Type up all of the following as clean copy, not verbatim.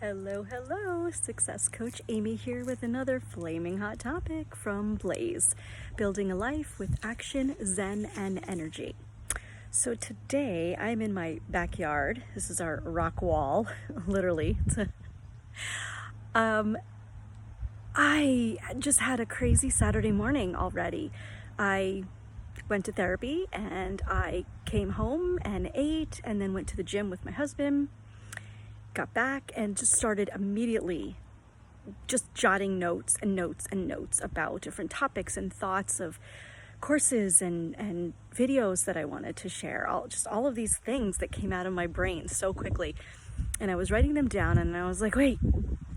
Hello, hello, Success Coach Amy here with another flaming hot topic from Blaze, building a life with action, zen, and energy. So today I'm in my backyard. This is our rock wall, literally. I just had a crazy Saturday morning already. I went to therapy and I came home and ate and then went to the gym with my husband. Got back and just started immediately just jotting notes and notes and notes about different topics and thoughts of courses and videos that I wanted to share. All of these things that came out of my brain so quickly. And I was writing them down and I was like, wait,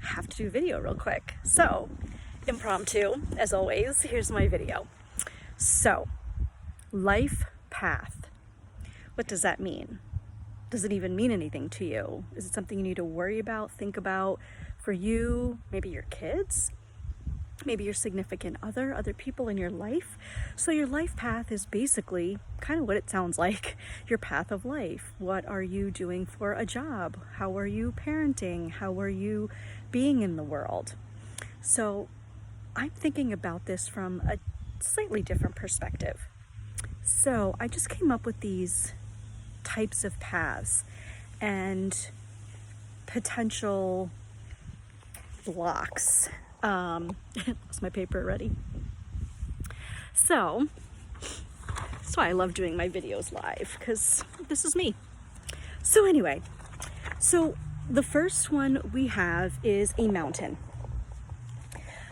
I have to do a video real quick. So impromptu, as always, here's my video. So, life path. What does that mean? Does it even mean anything to you? Is it something you need to worry about, think about for you, maybe your kids, maybe your significant other people in your life? So your life path is basically kind of what it sounds like, your path of life. What are you doing for a job? How are you parenting? How are you being in the world? So I'm thinking about this from a slightly different perspective. So I just came up with these types of paths and potential blocks. Lost my paper already. So that's why I love doing my videos live, because this is me. So anyway, so the first one we have is a mountain.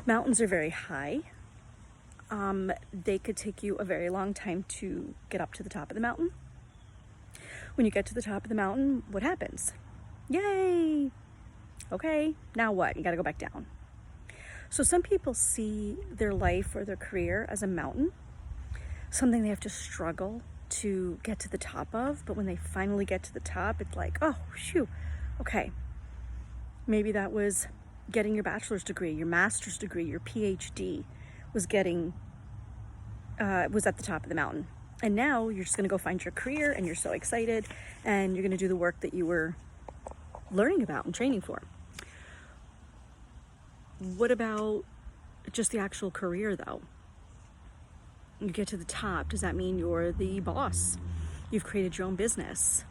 Mountains are very high. They could take you a very long time to get up to the top of the mountain. When you get to the top of the mountain, what happens? Yay! Okay, now what? You gotta go back down. So some people see their life or their career as a mountain, something they have to struggle to get to the top of, but when they finally get to the top, it's like, oh, phew, okay. Maybe that was getting your bachelor's degree, your master's degree, your PhD was at the top of the mountain. And now you're just going to go find your career and you're so excited and you're going to do the work that you were learning about and training for. What about just the actual career though? You get to the top, does that mean you're the boss? You've created your own business.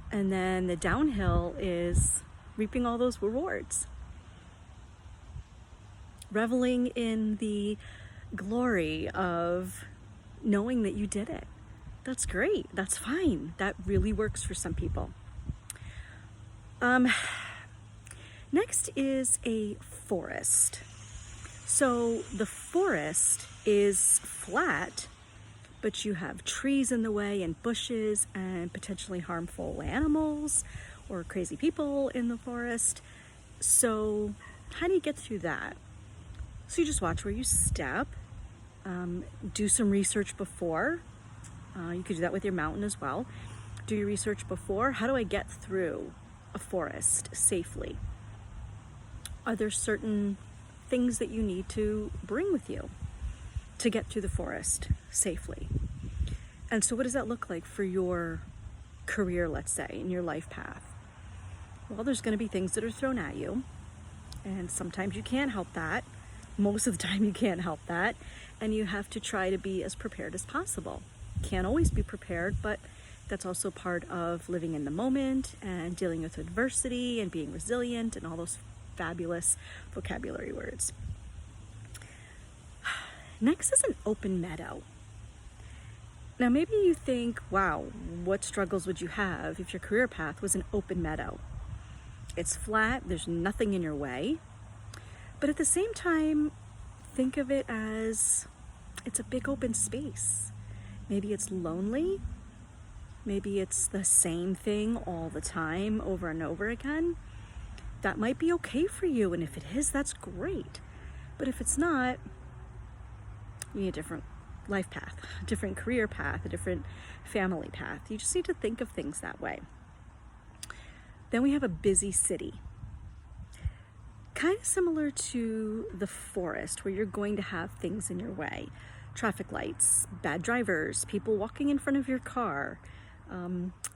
And then the downhill is reaping all those rewards. Reveling in the glory of knowing that you did it. That's great. That's fine. That really works for some people. Next is a forest. So the forest is flat, but you have trees in the way and bushes and potentially harmful animals or crazy people in the forest. So how do you get through that? So you just watch where you step. Do some research before. You could do that with your mountain as well. Do your research before. How do I get through a forest safely? Are there certain things that you need to bring with you to get through the forest safely? And so what does that look like for your career, let's say, in your life path? Well, there's going to be things that are thrown at you, and sometimes you can't help that. Most of the time you can't help that, and you have to try to be as prepared as possible. Can't always be prepared, but that's also part of living in the moment and dealing with adversity and being resilient and all those fabulous vocabulary words. Next is an open meadow. Now maybe you think, wow, what struggles would you have if your career path was an open meadow? It's flat, there's nothing in your way. But at the same time, think of it as it's a big open space. Maybe it's lonely. Maybe it's the same thing all the time over and over again. That might be okay for you. And if it is, that's great. But if it's not, you need a different life path, a different career path, a different family path. You just need to think of things that way. Then we have a busy city. Kind of similar to the forest, where you're going to have things in your way. Traffic lights, bad drivers, people walking in front of your car,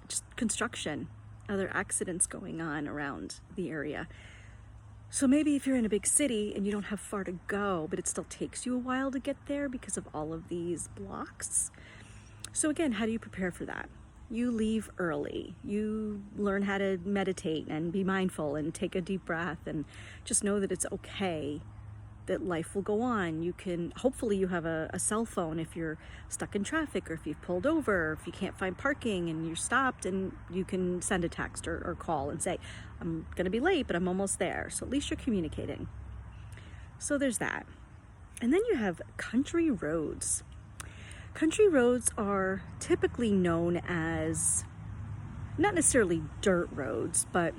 just construction. other accidents going on around the area. So maybe if you're in a big city and you don't have far to go, but it still takes you a while to get there because of all of these blocks. So again, how do you prepare for that? You leave early. You learn how to meditate and be mindful and take a deep breath and just know that it's okay, that life will go on. You can, hopefully you have a cell phone if you're stuck in traffic or if you've pulled over, or if you can't find parking and you're stopped, and you can send a text or call and say, I'm gonna be late, but I'm almost there. So at least you're communicating. So there's that. And then you have country roads. Country roads are typically known as not necessarily dirt roads, but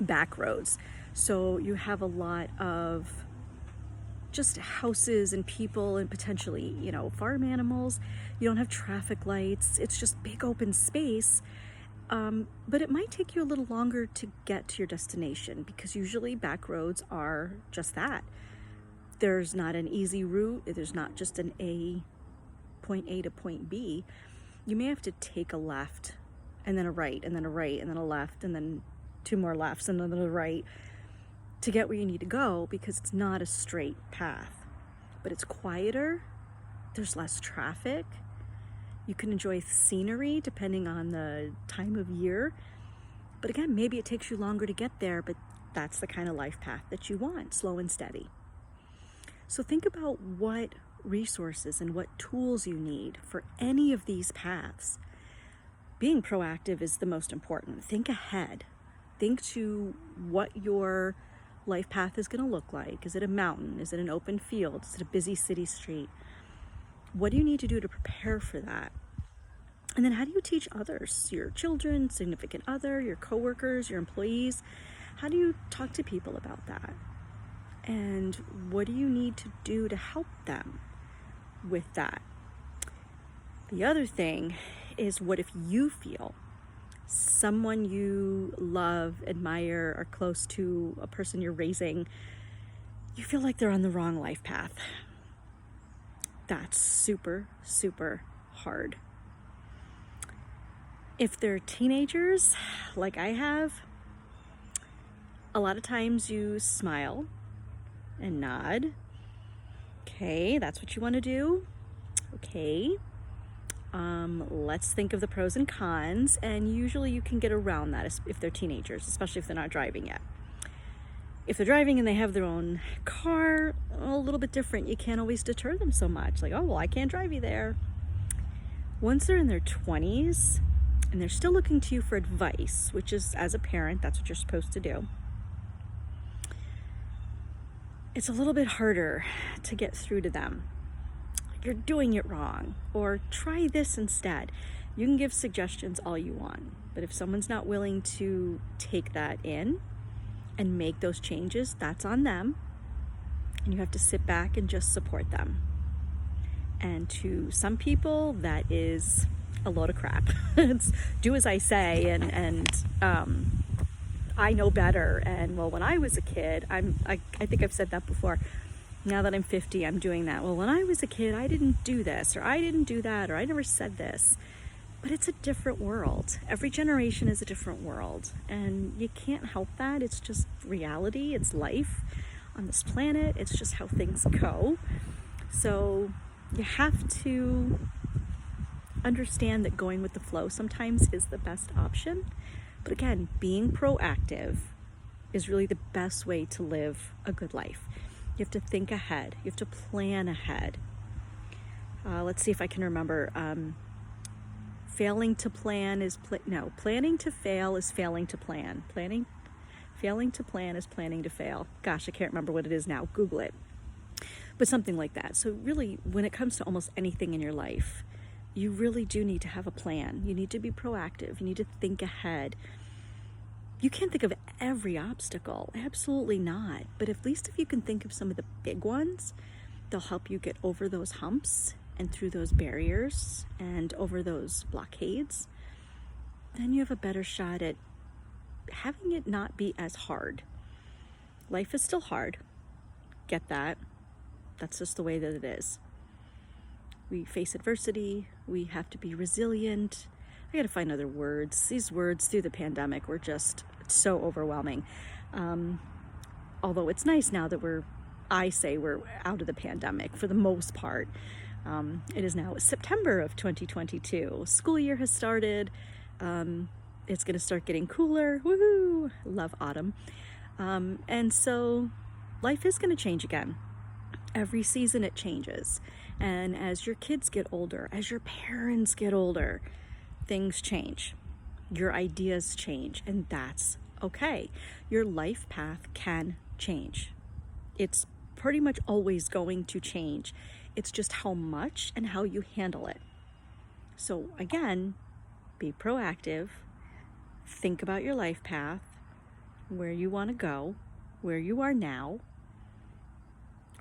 back roads. So you have a lot of just houses and people and potentially, farm animals. You don't have traffic lights. It's just big open space. But it might take you a little longer to get to your destination because usually back roads are just that. There's not an easy route. There's not just point A to point B. You may have to take a left and then a right and then a right and then a left and then two more lefts and then a right to get where you need to go because it's not a straight path. But it's quieter, there's less traffic, you can enjoy scenery depending on the time of year. But again, maybe it takes you longer to get there, but that's the kind of life path that you want, slow and steady. So think about what resources and what tools you need for any of these paths. Being proactive is the most important. Think ahead. Think to what your life path is going to look like. Is it a mountain? Is it an open field? Is it a busy city street? What do you need to do to prepare for that? And then how do you teach others, your children, significant other, your coworkers, your employees? How do you talk to people about that? And what do you need to do to help them with that? The other thing is, what if you feel someone you love, admire, or close to, a person you're raising, you feel like they're on the wrong life path? That's super, super hard. If they're teenagers, like I have, a lot of times you smile and nod. Okay, that's what you want to do. Okay. Let's think of the pros and cons, and usually you can get around that if they're teenagers, especially if they're not driving yet. If they're driving and they have their own car, a little bit different. You can't always deter them so much. Like, oh, well, I can't drive you there. Once they're in their 20s and they're still looking to you for advice, which is, as a parent, that's what you're supposed to do, it's a little bit harder to get through to them. You're doing it wrong, or try this instead. You can give suggestions all you want, but if someone's not willing to take that in and make those changes, that's on them, and you have to sit back and just support them. And to some people, that is a load of crap. It's do as I say, and I know better. And well, when I was a kid, I think I've said that before. Now that I'm 50, I'm doing that. Well, when I was a kid, I didn't do this, or I didn't do that, or I never said this. But it's a different world. Every generation is a different world, and you can't help that. It's just reality. It's life on this planet. It's just how things go. So you have to understand that going with the flow sometimes is the best option. But again, being proactive is really the best way to live a good life. You have to think ahead. You have to plan ahead. Let's see if I can remember. Failing to plan is planning to fail is failing to plan. Failing to plan is planning to fail. Gosh, I can't remember what it is now. Google it. But something like that. So really, when it comes to almost anything in your life, you really do need to have a plan. You need to be proactive. You need to think ahead. You can't think of every obstacle, absolutely not. But at least if you can think of some of the big ones, they'll help you get over those humps and through those barriers and over those blockades. Then you have a better shot at having it not be as hard. Life is still hard. Get that. That's just the way that it is. We face adversity. We have to be resilient. I gotta find other words. These words through the pandemic were just so overwhelming. Although it's nice now that I say we're out of the pandemic for the most part. It is now September of 2022. School year has started. It's gonna start getting cooler. Woohoo! Love autumn. And so life is gonna change again. Every season it changes. And as your kids get older, as your parents get older, things change. Your ideas change, and that's okay. Your life path can change. It's pretty much always going to change. It's just how much and how you handle it. So again, be proactive. Think about your life path, where you want to go, where you are now,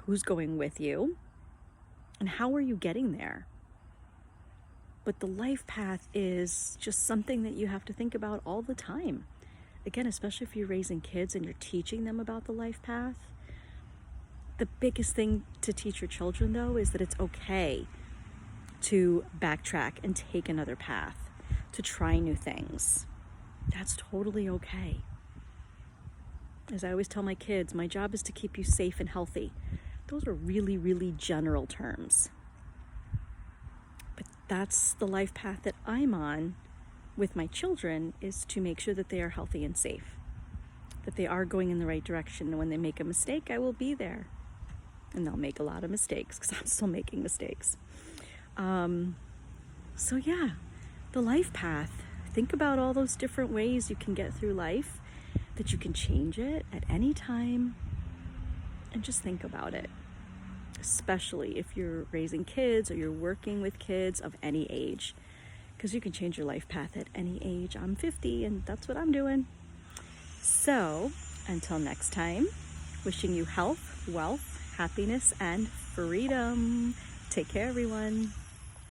who's going with you, and how are you getting there? But the life path is just something that you have to think about all the time. Again, especially if you're raising kids and you're teaching them about the life path. The biggest thing to teach your children, though, is that it's okay to backtrack and take another path, to try new things. That's totally okay. As I always tell my kids, my job is to keep you safe and healthy. Those are really, really general terms. But that's the life path that I'm on with my children, is to make sure that they are healthy and safe, that they are going in the right direction. And when they make a mistake, I will be there. And they'll make a lot of mistakes because I'm still making mistakes. So yeah, the life path. Think about all those different ways you can get through life, that you can change it at any time, and just think about it. Especially if you're raising kids or you're working with kids of any age, because you can change your life path at any age. I'm 50 and that's what I'm doing. So until next time, wishing you health, wealth, happiness, and freedom. Take care, everyone.